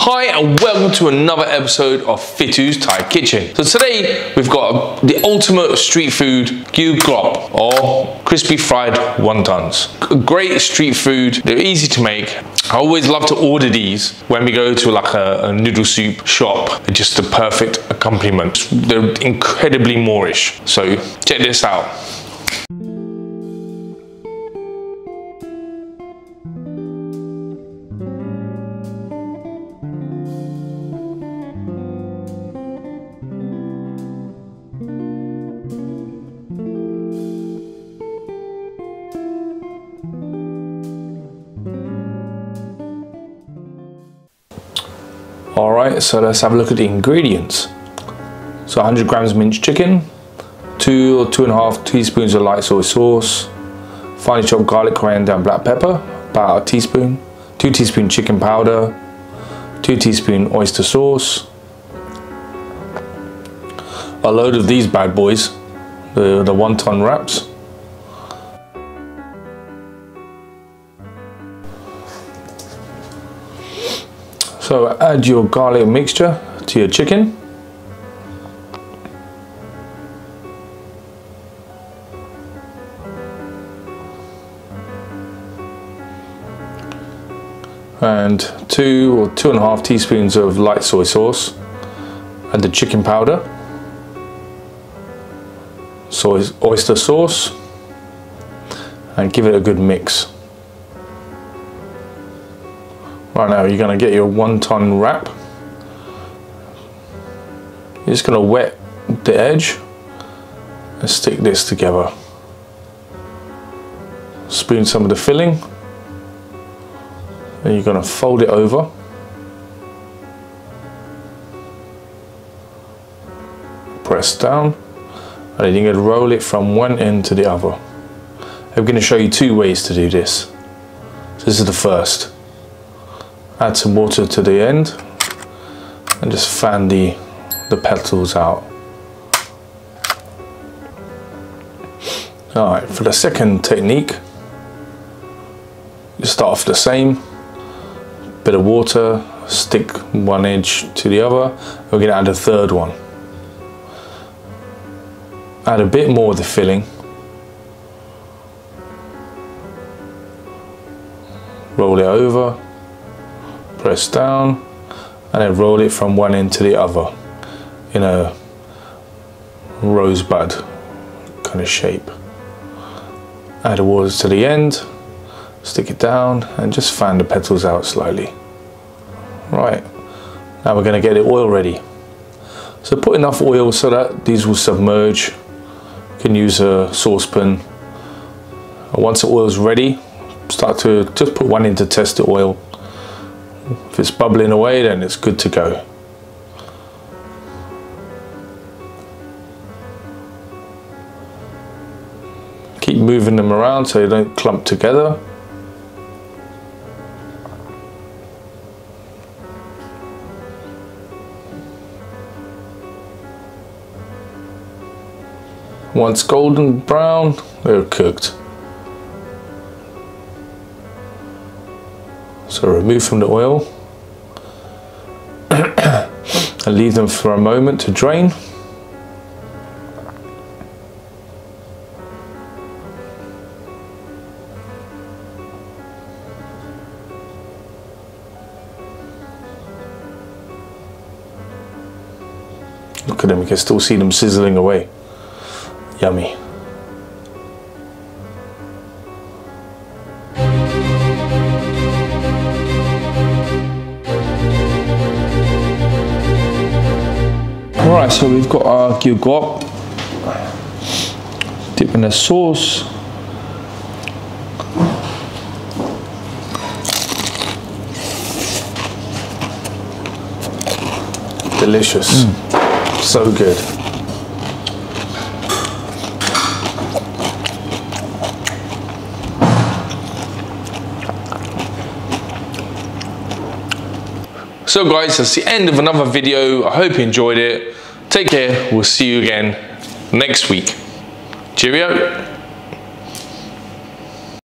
Hi and welcome to another episode of Fitous Thai Kitchen. So today we've got the ultimate street food, Kieaw Grob, or crispy fried wontons. Great street food, they're easy to make. I always love to order these when we go to like a noodle soup shop. They're just the perfect accompaniment. They're incredibly Moorish. So check this out. Alright, so let's have a look at the ingredients. So 100 grams minced chicken, 2 or 2.5 teaspoons of light soy sauce, finely chopped garlic, coriander and black pepper, about a teaspoon, 2 teaspoons chicken powder, 2 teaspoons oyster sauce, a load of these bad boys, the wonton wraps, so add your garlic mixture to your chicken. And 2 or 2.5 teaspoons of light soy sauce. Add the chicken powder, oyster sauce, and give it a good mix. Right now you're going to get your wonton wrap. You're just going to wet the edge and stick this together. Spoon some of the filling. Then you're going to fold it over. Press down. And then you're going to roll it from one end to the other. I'm going to show you 2 ways to do this. So this is the first. Add some water to the end and just fan the petals out. Alright, for the second technique, you start off the same. Bit of water, stick one edge to the other. We're going to add a third one. Add a bit more of the filling. Roll it over. Press down and then roll it from one end to the other in a rosebud kind of shape. Add the water to the end, stick it down and just fan the petals out slightly. Right, now we're going to get the oil ready. So put enough oil so that these will submerge. You can use a saucepan. And once the oil is ready, start to just put one in to test the oil. If it's bubbling away, then it's good to go. Keep moving them around so they don't clump together. Once golden brown, they're cooked. So remove from the oil and leave them for a moment to drain. Look at them, you can still see them sizzling away. Yummy. Alright, so we've got our Kieaw Grob. Dip in the sauce. Delicious. So good. So guys, that's the end of another video. I hope you enjoyed it. Take care. We'll see you again next week. Cheerio.